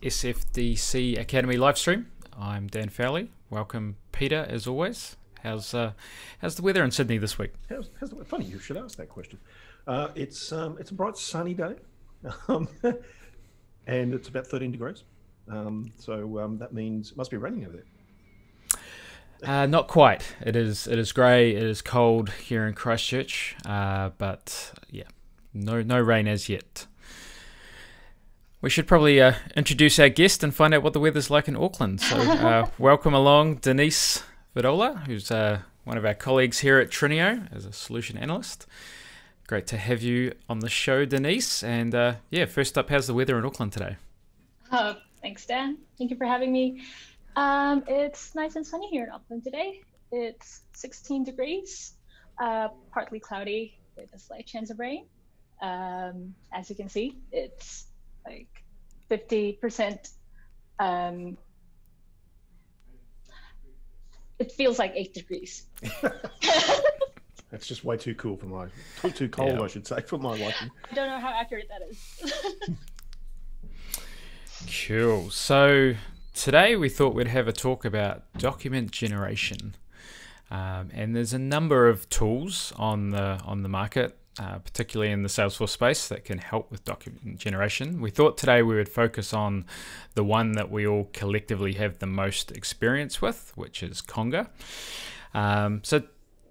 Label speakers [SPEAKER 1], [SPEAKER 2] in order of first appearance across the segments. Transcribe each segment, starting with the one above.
[SPEAKER 1] SFDC Academy Livestream. I'm Dan Fowley. Welcome, Peter, as always. How's the weather in Sydney this week?
[SPEAKER 2] How's the, funny you should ask that question. It's a bright sunny day, and it's about 13 degrees. So that means it must be raining over there.
[SPEAKER 1] Not quite. It is grey. It is cold here in Christchurch, but yeah, no rain as yet. We should probably introduce our guest and find out what the weather's like in Auckland. So welcome along, Denise Vidola, who's one of our colleagues here at Trinio as a solution analyst. Great to have you on the show, Denise. And yeah, first up, how's the weather in Auckland today?
[SPEAKER 3] Thanks, Dan. Thank you for having me. It's nice and sunny here in Auckland today. It's 16 degrees, partly cloudy with a slight chance of rain. As you can see, it's like 50%. It feels like 8 degrees.
[SPEAKER 2] That's just way too cool for too cold, yeah. I should say, for my liking.
[SPEAKER 3] I don't know how accurate that is.
[SPEAKER 1] Cool. So today we thought we'd have a talk about document generation, and there's a number of tools on the market, particularly in the Salesforce space, that can help with document generation. We thought today we would focus on the one that we all collectively have the most experience with, which is Conga. So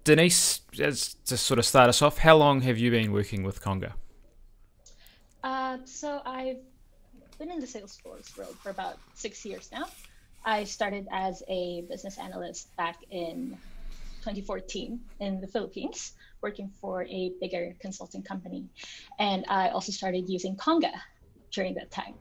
[SPEAKER 1] Denise, as to sort of start us off, how long have you been working with Conga?
[SPEAKER 3] So I've been in the Salesforce world for about 6 years now. I started as a business analyst back in 2014 in the Philippines, working for a bigger consulting company. And I also started using Conga during that time.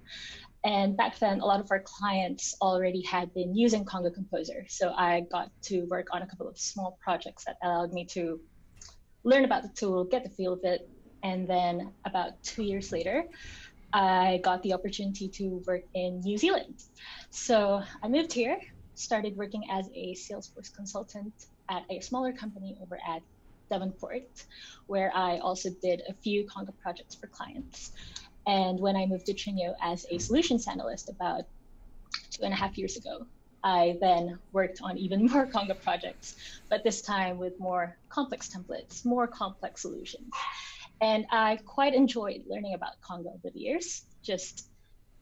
[SPEAKER 3] And back then, a lot of our clients already had been using Conga Composer. So I got to work on a couple of small projects that allowed me to learn about the tool, get the feel of it. And then about 2 years later, I got the opportunity to work in New Zealand. So I moved here, started working as a Salesforce consultant at a smaller company over at Devonport, where I also did a few Conga projects for clients. And when I moved to Trinio as a solutions analyst about 2.5 years ago, I then worked on even more Conga projects, but this time with more complex templates, more complex solutions. And I quite enjoyed learning about Conga over the years, just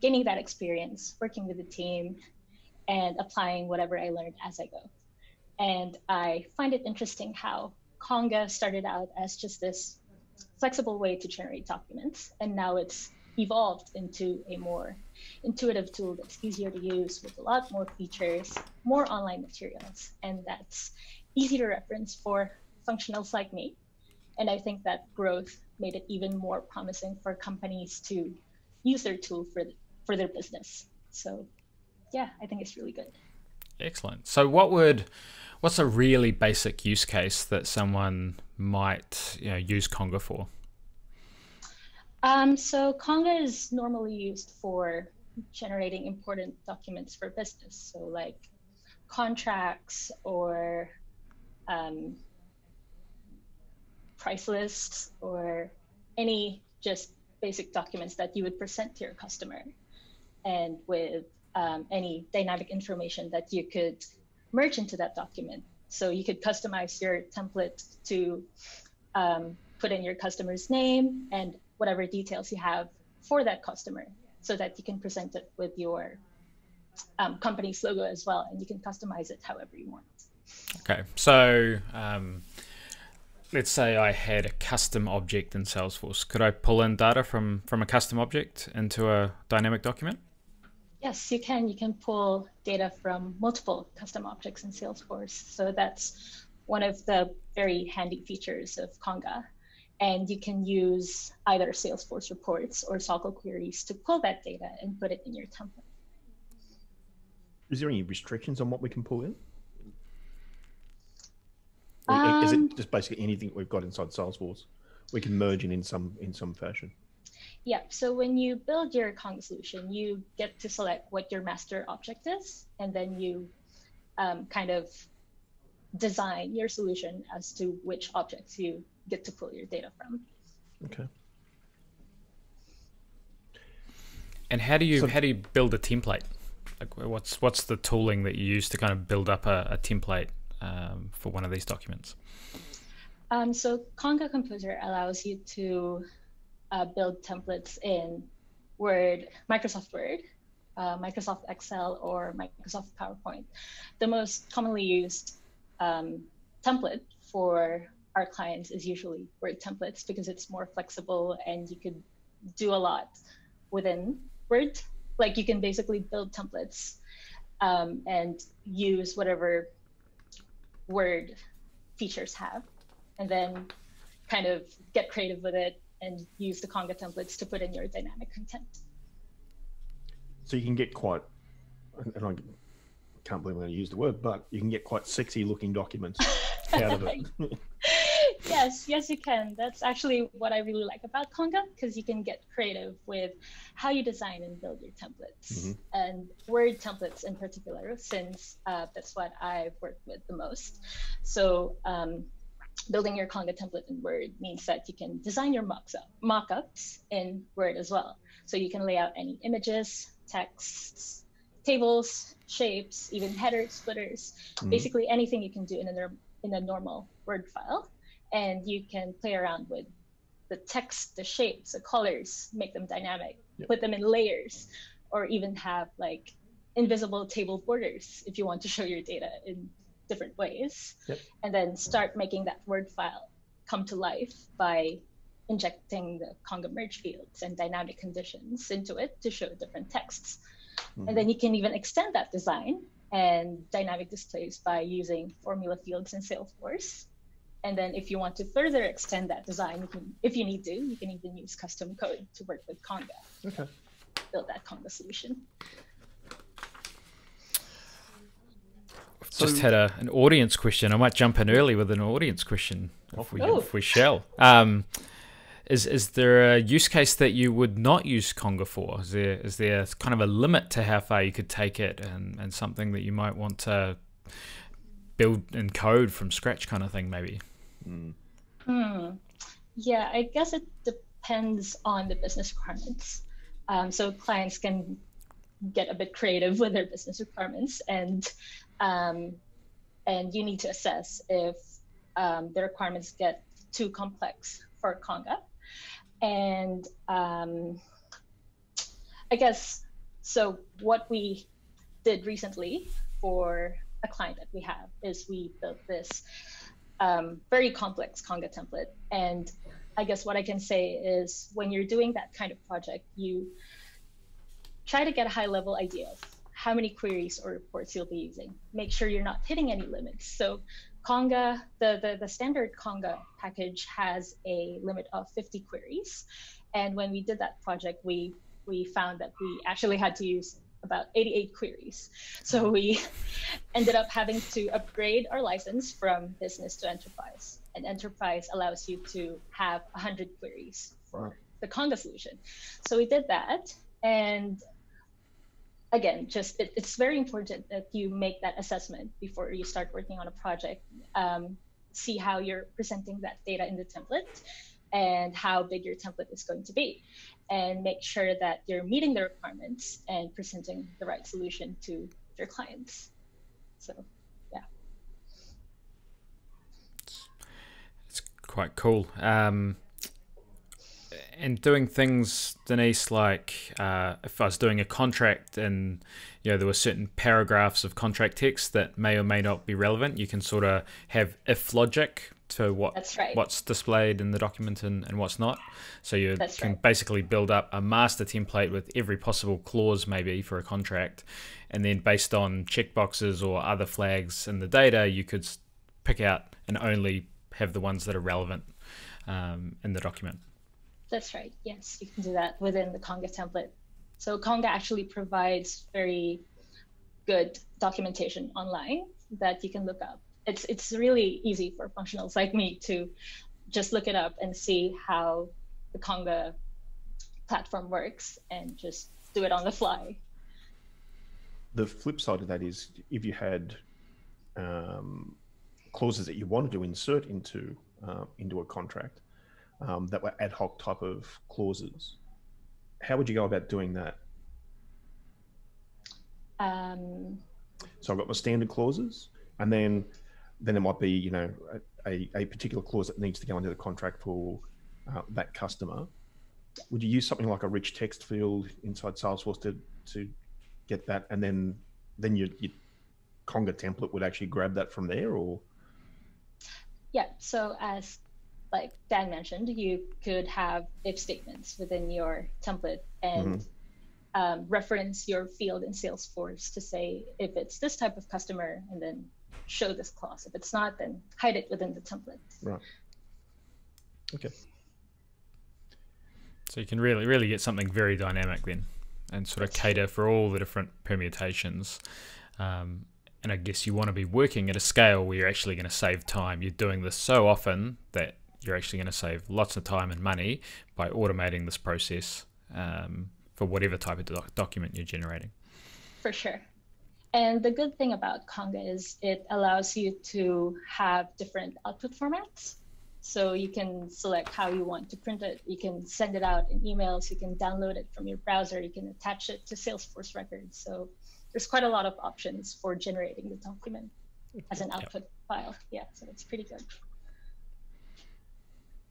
[SPEAKER 3] gaining that experience, working with the team, and applying whatever I learned as I go. And I find it interesting how Conga started out as just this flexible way to generate documents, and now it's evolved into a more intuitive tool that's easier to use with a lot more features, more online materials, and that's easy to reference for functionals like me. And I think that growth made it even more promising for companies to use their tool for their business. So yeah, I think it's really good.
[SPEAKER 1] Excellent. So what's a really basic use case that someone might use Conga for?
[SPEAKER 3] So Conga is normally used for generating important documents for business. So like contracts or price lists or any just basic documents that you would present to your customer, and with any dynamic information that you could merge into that document. So you could customize your template to put in your customer's name and whatever details you have for that customer, so that you can present it with your company's logo as well, and you can customize it however you want.
[SPEAKER 1] Okay, so let's say I had a custom object in Salesforce. Could I pull in data from a custom object into a dynamic document?
[SPEAKER 3] Yes, you can. You can pull data from multiple custom objects in Salesforce. So that's one of the very handy features of Conga. And you can use either Salesforce reports or SQL queries to pull that data and put it in your template.
[SPEAKER 2] Is there any restrictions on what we can pull in? Is it just basically anything we've got inside Salesforce we can merge in some fashion?
[SPEAKER 3] Yeah, so when you build your Conga solution, you get to select what your master object is, and then you kind of design your solution as to which objects you get to pull your data from.
[SPEAKER 2] Okay.
[SPEAKER 1] And how do you build a template? Like, what's the tooling that you use to kind of build up a template for one of these documents?
[SPEAKER 3] So Conga Composer allows you to build templates in Word, Microsoft Word, Microsoft Excel, or Microsoft PowerPoint. The most commonly used template for our clients is usually Word templates because it's more flexible and you could do a lot within Word. Like you can basically build templates and use whatever Word features have, and then kind of get creative with it and use the Conga templates to put in your dynamic content.
[SPEAKER 2] So you can get quite, and I can't believe I'm going to use the word, but you can get quite sexy looking documents out of it.
[SPEAKER 3] Yes, you can. That's actually what I really like about Conga, because you can get creative with how you design and build your templates, and Word templates in particular, since that's what I've worked with the most. So building your Conga template in Word means that you can design your mock-ups in Word as well. So you can lay out any images, texts, tables, shapes, even headers, footers, basically anything you can do in a normal Word file. And you can play around with the text, the shapes, the colors, make them dynamic, put them in layers, or even have like invisible table borders if you want to show your data in different ways. And then start making that Word file come to life by injecting the Conga merge fields and dynamic conditions into it to show different texts. And then you can even extend that design and dynamic displays by using formula fields in Salesforce. And then if you want to further extend that design, if you need to, you can even use custom code to work with Conga. Build that Conga solution.
[SPEAKER 1] Just had an audience question. I might jump in early with an audience question if we shall. Is there a use case that you would not use Conga for? Is there kind of a limit to how far you could take it, and something that you might want to build in code from scratch kind of thing maybe?
[SPEAKER 3] Yeah, I guess it depends on the business requirements. So clients can get a bit creative with their business requirements, and you need to assess if the requirements get too complex for Conga. And I guess, so what we did recently for a client that we have is we built this very complex Conga template. And I guess what I can say is when you're doing that kind of project, you try to get a high level idea of how many queries or reports you'll be using. Make sure you're not hitting any limits. So Conga, the standard Conga package has a limit of 50 queries. And when we did that project, we found that we actually had to use about 88 queries. So we ended up having to upgrade our license from business to enterprise. And enterprise allows you to have 100 queries for the Conga solution. So we did that. And again, just it's very important that you make that assessment before you start working on a project. See how you're presenting that data in the template and how big your template is going to be, and make sure that you're meeting the requirements and presenting the right solution to your clients. So, yeah.
[SPEAKER 1] It's quite cool. And doing things, Denise, like if I was doing a contract and there were certain paragraphs of contract text that may or may not be relevant, you can sort of have if logic to what's displayed in the document and what's not. So you can basically build up a master template with every possible clause maybe for a contract, and then based on checkboxes or other flags in the data, you could pick out and only have the ones that are relevant in the document.
[SPEAKER 3] That's right. Yes, you can do that within the Conga template. So Conga actually provides very good documentation online that you can look up. It's really easy for functionals like me to just look it up and see how the Conga platform works and just do it on the fly.
[SPEAKER 2] The flip side of that is if you had clauses that you wanted to insert into a contract, that were ad hoc type of clauses, how would you go about doing that So I've got my standard clauses, and then there might be, you know, a particular clause that needs to go into the contract for that customer. Would you use something like a rich text field inside Salesforce to get that, and then your Conga template would actually grab that from there, or?
[SPEAKER 3] Yeah, so as like Dan mentioned, you could have if statements within your template and reference your field in Salesforce to say if it's this type of customer, and then show this clause. If it's not, then hide it within the template.
[SPEAKER 2] Right. Okay.
[SPEAKER 1] So you can really get something very dynamic then, and sort of cater for all the different permutations. And I guess you want to be working at a scale where you're actually going to save time. You're doing this so often that you're actually going to save lots of time and money by automating this process for whatever type of document you're generating.
[SPEAKER 3] For sure. And the good thing about Conga is it allows you to have different output formats. So you can select how you want to print it. You can send it out in emails. You can download it from your browser. You can attach it to Salesforce records. So there's quite a lot of options for generating the document as an output file. Yeah, so it's pretty good.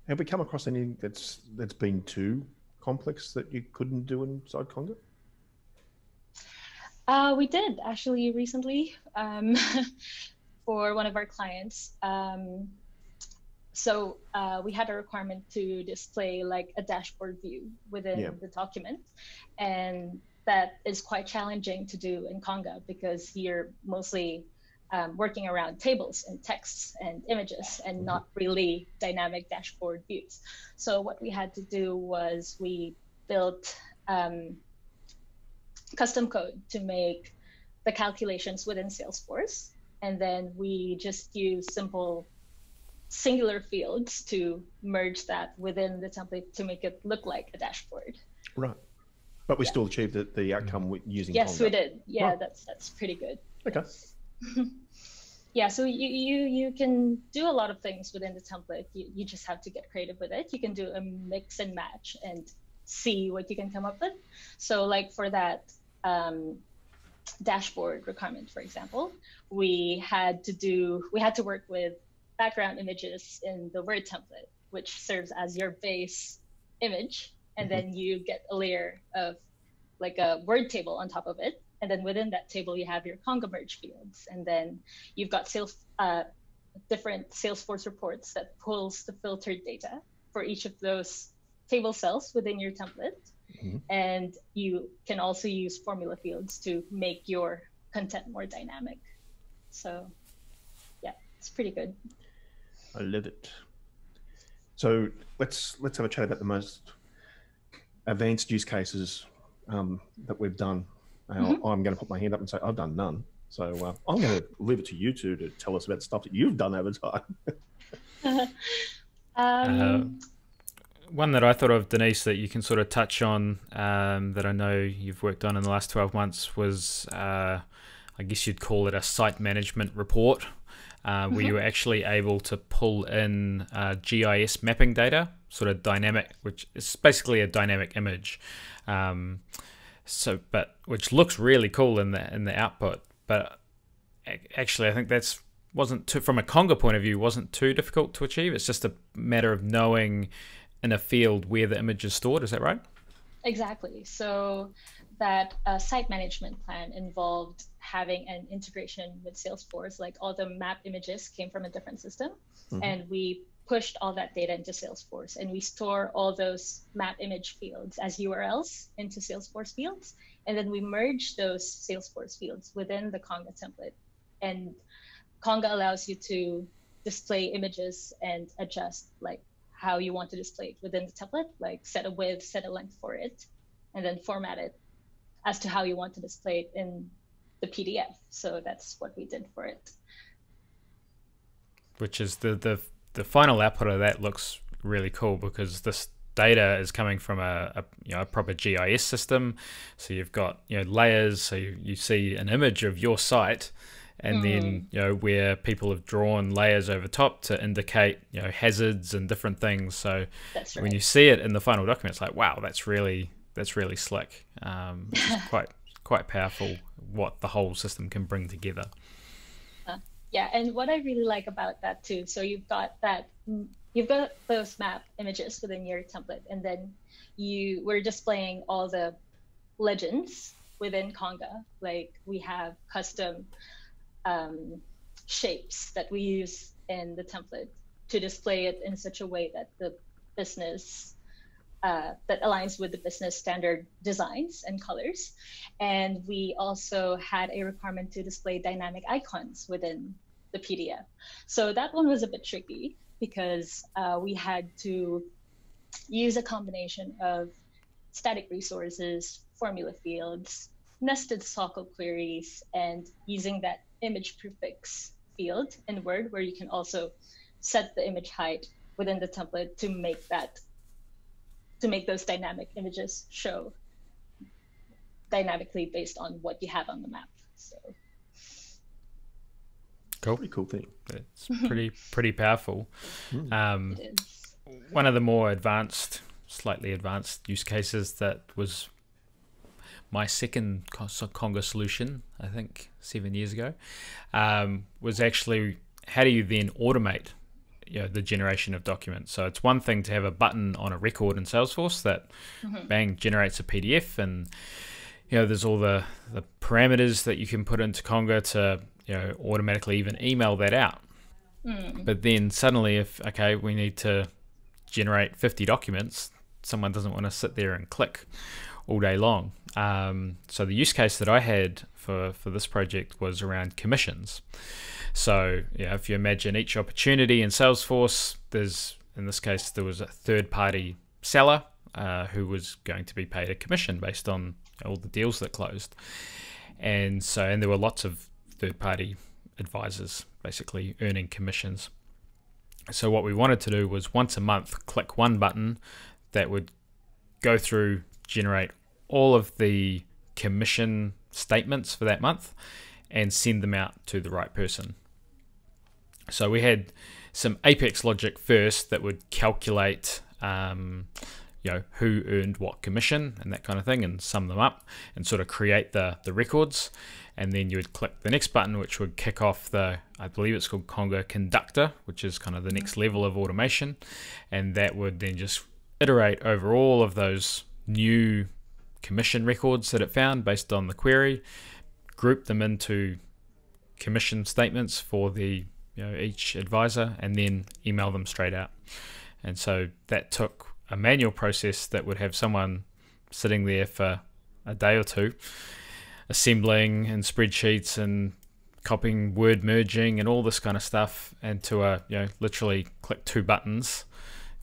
[SPEAKER 2] Have we come across anything that's been too complex that you couldn't do inside Conga?
[SPEAKER 3] We did actually recently for one of our clients. So we had a requirement to display like a dashboard view within the document, and that is quite challenging to do in Conga because you're mostly working around tables and texts and images and not really dynamic dashboard views. So what we had to do was we built custom code to make the calculations within Salesforce, and then we just use simple singular fields to merge that within the template to make it look like a dashboard.
[SPEAKER 2] Right. But we still achieved the outcome with using
[SPEAKER 3] Yes,
[SPEAKER 2] Conga.
[SPEAKER 3] we did. Yeah,
[SPEAKER 2] Right.
[SPEAKER 3] that's pretty good.
[SPEAKER 2] Okay.
[SPEAKER 3] Yeah, so you can do a lot of things within the template. You just have to get creative with it. You can do a mix and match and see what you can come up with. So like for that dashboard requirement, for example, we had to work with background images in the Word template, which serves as your base image. And then you get a layer of like a Word table on top of it. And then within that table, you have your Conga merge fields. And then you've got different Salesforce reports that pulls the filtered data for each of those table cells within your template. And you can also use formula fields to make your content more dynamic. So yeah, it's pretty good.
[SPEAKER 2] I love it. So let's have a chat about the most advanced use cases that we've done. I'm going to put my hand up and say I've done none. So I'm going to leave it to you two to tell us about stuff that you've done over time.
[SPEAKER 1] One that I thought of, Denise, that you can sort of touch on that I know you've worked on in the last 12 months was, I guess you'd call it a site management report, where you were actually able to pull in GIS mapping data, sort of dynamic, which is basically a dynamic image. Which looks really cool in the output, but actually I think from a Conga point of view, wasn't too difficult to achieve. It's just a matter of knowing in a field where the image is stored. Is that right?
[SPEAKER 3] Exactly. So that site management plan involved having an integration with Salesforce. Like all the map images came from a different system, and we pushed all that data into Salesforce, and we store all those map image fields as URLs into Salesforce fields, and then we merge those Salesforce fields within the Conga template. And Conga allows you to display images and adjust like how you want to display it within the template, like set a width, set a length for it, and then format it as to how you want to display it in the PDF. So that's what we did for it.
[SPEAKER 1] Which is the final output of that looks really cool, because this data is coming from a proper GIS system. So you've got layers, so you see an image of your site, and then where people have drawn layers over top to indicate hazards and different things. So
[SPEAKER 3] that's right. When
[SPEAKER 1] you see it in the final document, it's like, wow, that's really slick. Which is quite powerful what the whole system can bring together.
[SPEAKER 3] Yeah, and what I really like about that too, so you've got those map images within your template, and then you were displaying all the legends within Conga. Like we have custom shapes that we use in the template to display it in such a way that the business that aligns with the business standard designs and colors. And we also had a requirement to display dynamic icons within the PDF. So that one was a bit tricky because we had to use a combination of static resources, formula fields, nested SOQL queries, and using that image prefix field in Word, where you can also set the image height within the template to make those dynamic images show dynamically based on what you have on the map. So
[SPEAKER 1] cool.
[SPEAKER 2] Pretty cool thing.
[SPEAKER 1] It's pretty powerful.
[SPEAKER 3] it is.
[SPEAKER 1] One of the more slightly advanced use cases that was my second Conga solution, I think 7 years ago, was actually how do you then automate the generation of documents. So it's one thing to have a button on a record in Salesforce that bang generates a PDF, and there's all the parameters that you can put into Conga to automatically even email that out. But then suddenly if we need to generate 50 documents, someone doesn't want to sit there and click all day long. So the use case that I had for this project was around commissions. So if you imagine each opportunity in Salesforce, in this case there was a third-party seller who was going to be paid a commission based on all the deals that closed, and there were lots of third-party advisors basically earning commissions. So what we wanted to do was once a month click one button that would go through, generate all of the commission statements for that month and send them out to the right person. So we had some Apex logic first that would calculate who earned what commission and that kind of thing, and sum them up and sort of create the records. And then you would click the next button, which would kick off I believe it's called Conga Conductor, which is kind of the next level of automation. And that would then just iterate over all of those new commission records that it found based on the query, group them into commission statements for the each advisor, and then email them straight out. And so that took a manual process that would have someone sitting there for a day or two, assembling and spreadsheets and copying, word merging and all this kind of stuff, and to literally click two buttons,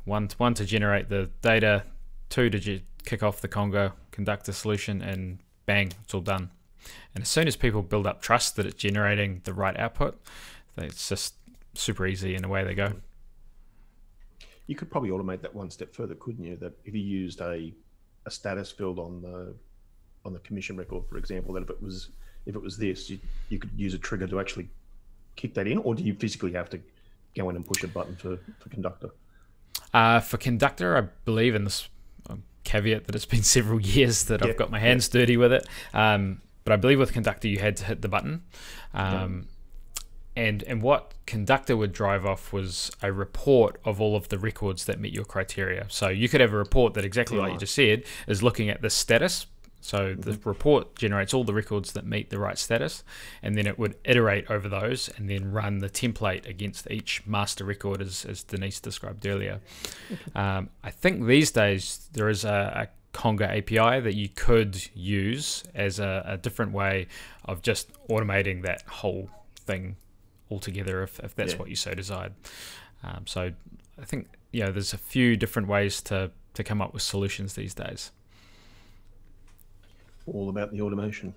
[SPEAKER 1] one to generate the data, two to kick off the Conga Conductor solution, and bang, it's all done. And as soon as people build up trust that it's generating the right output, it's just super easy, and away they go.
[SPEAKER 2] You could probably automate that one step further, couldn't you? That if you used a status field on the commission record, for example, that if it was this, you could use a trigger to actually kick that in, or do you physically have to go in and push a button for Conductor?
[SPEAKER 1] For Conductor, I believe, in this caveat that it's been several years that I've got my hands dirty with it, but I believe with Conductor you had to hit the button. And what Conductor would drive off was a report of all of the records that meet your criteria. So you could have a report that exactly like you just said is looking at the status. So the report generates all the records that meet the right status, and then it would iterate over those and then run the template against each master record, as Denise described earlier. I think these days there is a Conga API that you could use as a different way of just automating that whole thing altogether if that's what you so desired. So I think there's a few different ways to come up with solutions these days.
[SPEAKER 2] All about the automation.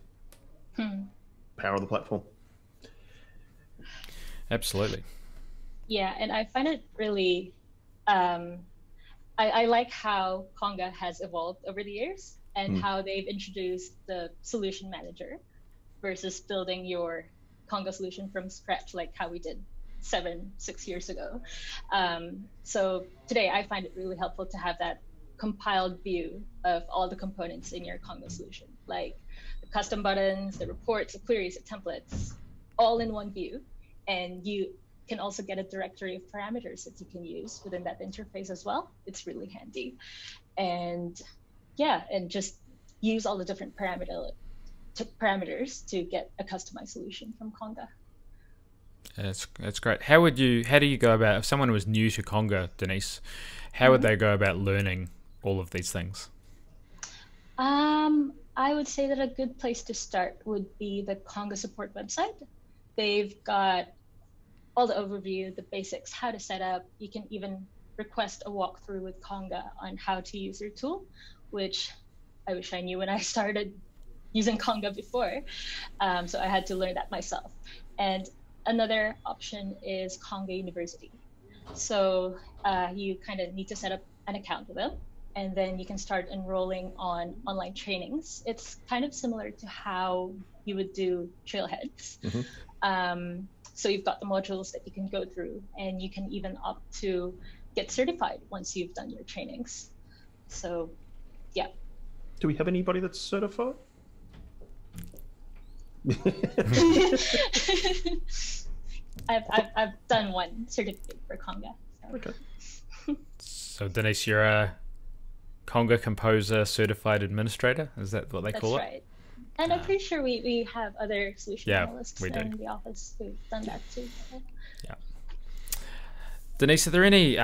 [SPEAKER 2] Power of the platform.
[SPEAKER 1] Absolutely.
[SPEAKER 3] Yeah, and I find it really, I like how Conga has evolved over the years, and how they've introduced the solution manager versus building your Conga solution from scratch, like how we did 6 years ago. So today I find it really helpful to have that compiled view of all the components in your Conga solution, like the custom buttons, the reports, the queries, the templates, all in one view. And you can also get a directory of parameters that you can use within that interface as well. It's really handy. And yeah, and just use all the different parameters to get a customized solution from Conga.
[SPEAKER 1] That's great. How do you go about, if someone was new to Conga, Denise, how would they go about learning all of these things?
[SPEAKER 3] I would say that a good place to start would be the Conga Support website. They've got all the overview, the basics, how to set up. You can even request a walkthrough with Conga on how to use your tool, which I wish I knew when I started using Conga before. So I had to learn that myself. And another option is Conga University. So you kind of need to set up an account with them, and then you can start enrolling on online trainings. It's kind of similar to how you would do Trailheads. Mm-hmm. So you've got the modules that you can go through, and you can even opt to get certified once you've done your trainings. So, yeah.
[SPEAKER 2] Do we have anybody that's certified?
[SPEAKER 3] I've done one certificate for Conga. So.
[SPEAKER 2] Okay.
[SPEAKER 1] So Denise, you're a Conga Composer certified administrator. Is that what they call it? That's right.
[SPEAKER 3] And I'm pretty sure we have other solution analysts in the office who've done that too. So.
[SPEAKER 1] Yeah. Denise, are there any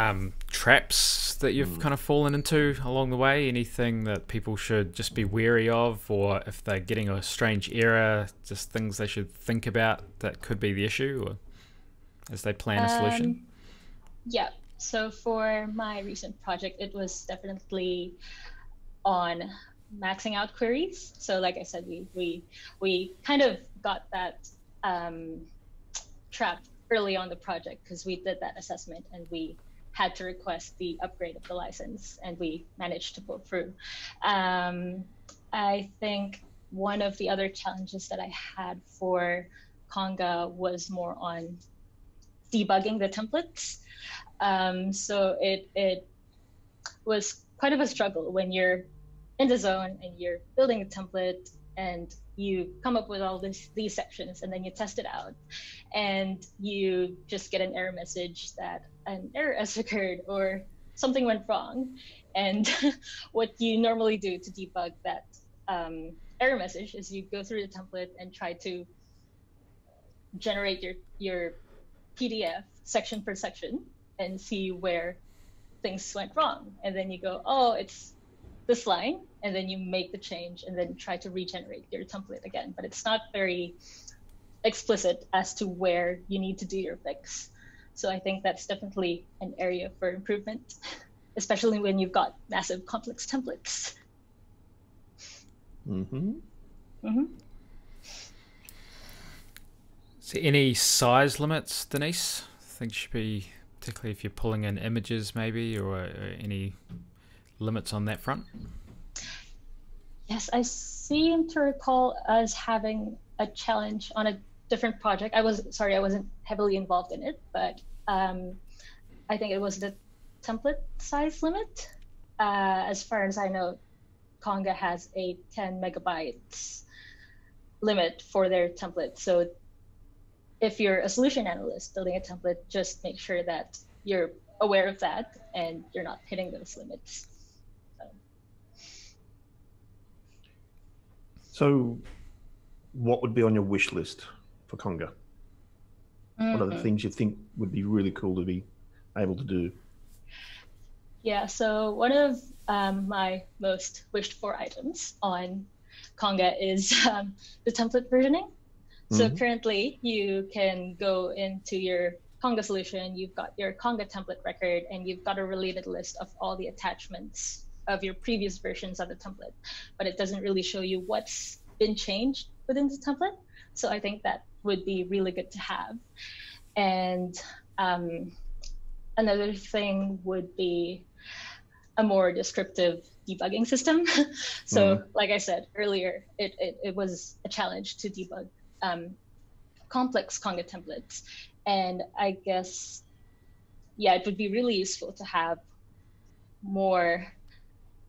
[SPEAKER 1] traps that you've kind of fallen into along the way? Anything that people should just be wary of, or if they're getting a strange error, just things they should think about that could be the issue, or as they plan a solution?
[SPEAKER 3] Yeah. So for my recent project, it was definitely on maxing out queries. So like I said, we kind of got that trap early on the project because we did that assessment and we had to request the upgrade of the license, and we managed to pull through. I think one of the other challenges that I had for Conga was more on debugging the templates. So it was quite of a struggle when you're in the zone and you're building a template and you come up with all these sections, and then you test it out and you just get an error message that an error has occurred or something went wrong. And what you normally do to debug that error message is you go through the template and try to generate your PDF section per section and see where things went wrong. And then you go, oh, it's this line, and then you make the change and then try to regenerate your template again. But it's not very explicit as to where you need to do your fix. So I think that's definitely an area for improvement, especially when you've got massive complex templates.
[SPEAKER 2] Mm-hmm.
[SPEAKER 3] Mm-hmm.
[SPEAKER 1] So any size limits, Denise? I think should be, particularly if you're pulling in images maybe, or any limits on that front?
[SPEAKER 3] Yes, I seem to recall us having a challenge on a different project. I wasn't heavily involved in it, but I think it was the template size limit. As far as I know, Conga has a 10 megabytes limit for their template. So if you're a solution analyst building a template, just make sure that you're aware of that and you're not hitting those limits.
[SPEAKER 2] So what would be on your wish list for Conga? What are the things you think would be really cool to be able to do?
[SPEAKER 3] Yeah, so one of my most wished for items on Conga is the template versioning. So currently you can go into your Conga solution, you've got your Conga template record, and you've got a related list of all the attachments of your previous versions of the template, but it doesn't really show you what's been changed within the template. So I think that would be really good to have. And another thing would be a more descriptive debugging system. So like I said earlier, it was a challenge to debug complex Conga templates. And I guess, yeah, it would be really useful to have more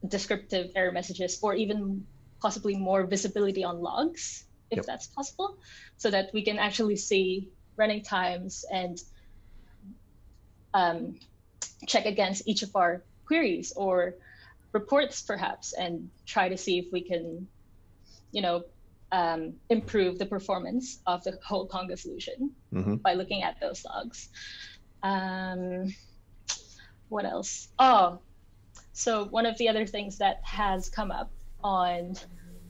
[SPEAKER 3] descriptive error messages, or even possibly more visibility on logs, if
[SPEAKER 2] Yep.
[SPEAKER 3] that's possible, so that we can actually see running times and check against each of our queries or reports perhaps, and try to see if we can, improve the performance of the whole Conga solution by looking at those logs. What else? Oh, so one of the other things that has come up on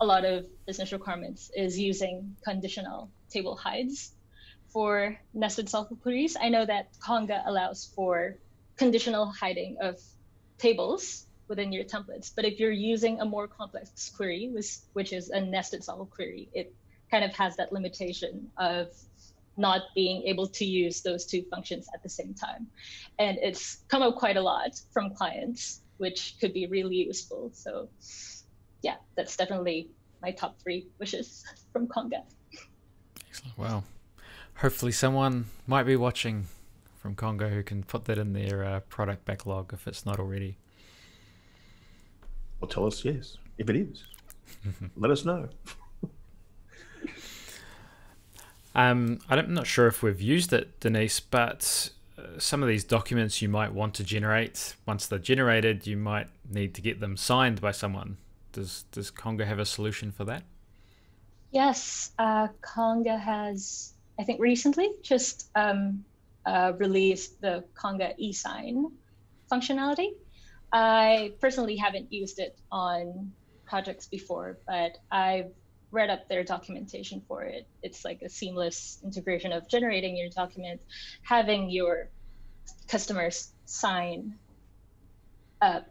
[SPEAKER 3] a lot of business requirements is using conditional table hides for nested SQL queries. I know that Conga allows for conditional hiding of tables within your templates, but if you're using a more complex query, which is a nested SQL query, it kind of has that limitation of not being able to use those two functions at the same time. And it's come up quite a lot from clients, which could be really useful. So yeah, that's definitely my top 3 wishes from Conga.
[SPEAKER 1] Excellent. Wow. Hopefully someone might be watching from Conga who can put that in their product backlog if it's not already.
[SPEAKER 2] Or tell us yes. If it is, let us know.
[SPEAKER 1] I'm not sure if we've used it, Denise, but some of these documents you might want to generate, once they're generated, you might need to get them signed by someone. Does Conga have a solution for that?
[SPEAKER 3] Yes, Conga has, I think recently, just released the Conga E-Sign functionality. I personally haven't used it on projects before, but I've read up their documentation for it. It's like a seamless integration of generating your document, having your customers sign,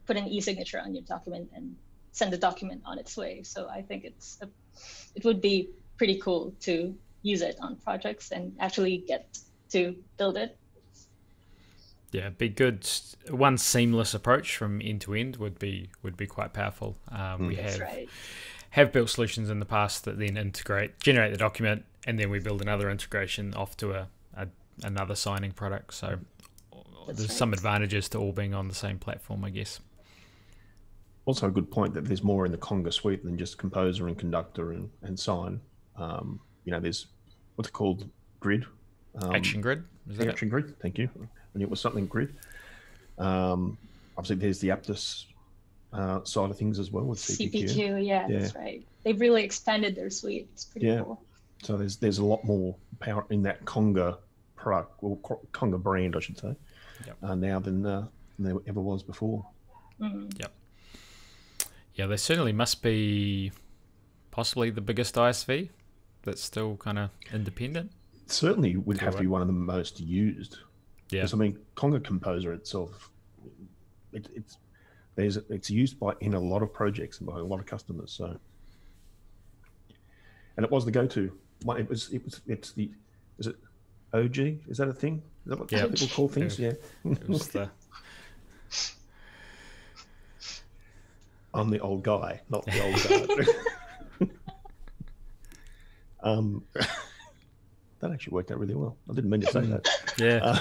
[SPEAKER 3] put an e-signature on your document, and send the document on its way. So I think it would be pretty cool to use it on projects and actually get to build it.
[SPEAKER 1] Yeah, be good. One seamless approach from end to end would be quite powerful. We have built solutions in the past that then generate the document, and then we build another integration off to another signing product. So there's some advantages to all being on the same platform, I guess.
[SPEAKER 2] Also a good point that there's more in the Conga suite than just Composer and Conductor and Sign. There's what's it called? Grid?
[SPEAKER 1] Action Grid? Is that
[SPEAKER 2] Action Grid, thank you. I knew it was something Grid. Obviously there's the Aptus side of things as well with CPQ.
[SPEAKER 3] CPQ, yeah, that's right. They've really expanded their suite. It's pretty cool.
[SPEAKER 2] So there's a lot more power in that Conga product, or Conga brand, I should say, now than there ever was before.
[SPEAKER 1] Yep. Yeah, they certainly must be possibly the biggest ISV that's still kind of independent.
[SPEAKER 2] It certainly would have to be one of the most used.
[SPEAKER 1] Yeah.
[SPEAKER 2] Because, I mean, Conga Composer itself, it's used in a lot of projects and by a lot of customers. So, and it was the go-to. Is it OG? Is that a thing? Is that what people call things? Yeah.
[SPEAKER 1] It was the...
[SPEAKER 2] I'm the old guy, not the old guy. That actually worked out really well. I didn't mean to say that.
[SPEAKER 1] Yeah.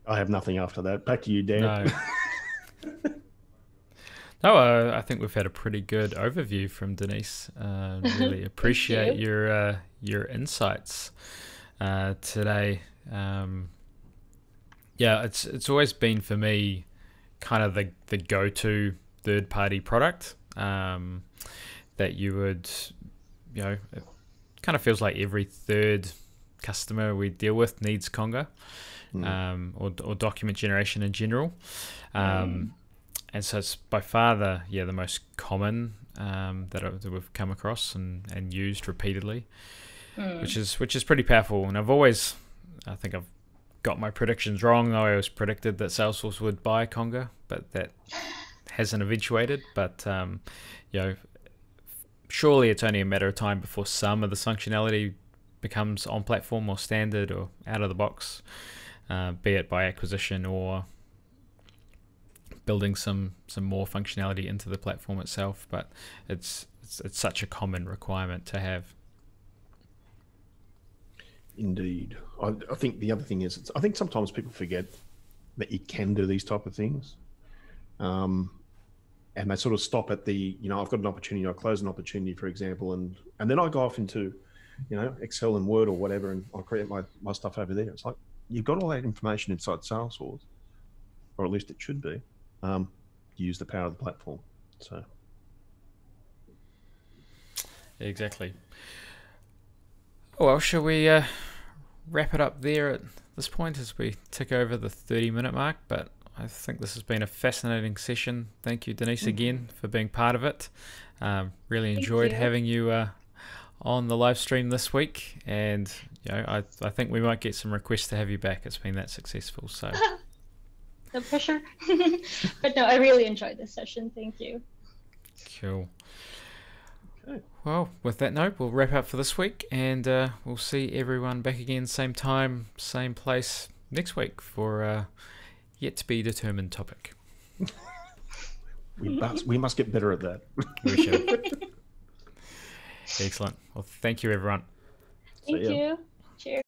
[SPEAKER 2] I have nothing after that. Back to you, Dan.
[SPEAKER 1] No, I think we've had a pretty good overview from Denise. Really appreciate your insights today. Yeah, it's always been for me kind of the go-to third-party product that you would, it kind of feels like every third customer we deal with needs Conga or document generation in general. And so it's by far the most common that we've come across and used repeatedly, which is pretty powerful. And I think I've got my predictions wrong. I always predicted that Salesforce would buy Conga, but that hasn't eventuated. But surely it's only a matter of time before some of this functionality becomes on platform or standard or out of the box, be it by acquisition or building some more functionality into the platform itself. But it's such a common requirement to have.
[SPEAKER 2] Indeed. I think the other thing is, I think sometimes people forget that you can do these type of things. And they sort of stop at the, I've got an opportunity, I close an opportunity, for example, and then I go off into, Excel and Word or whatever, and I create my stuff over there. It's like, you've got all that information inside Salesforce, or at least it should be. Use the power of the platform. So.
[SPEAKER 1] Exactly. Well, shall we wrap it up there at this point as we tick over the 30-minute mark? But I think this has been a fascinating session. Thank you, Denise, again for being part of it. Really enjoyed having you on the live stream this week, and I think we might get some requests to have you back. It's been that successful, so
[SPEAKER 3] no pressure. But no, I really enjoyed this session. Thank you.
[SPEAKER 1] Cool.
[SPEAKER 2] Okay.
[SPEAKER 1] Well, with that note, we'll wrap up for this week, and we'll see everyone back again, same time, same place next week for yet to be determined topic.
[SPEAKER 2] We must get better at that.
[SPEAKER 1] We shall. Excellent. Well, thank you, everyone.
[SPEAKER 3] Thank you. Cheers.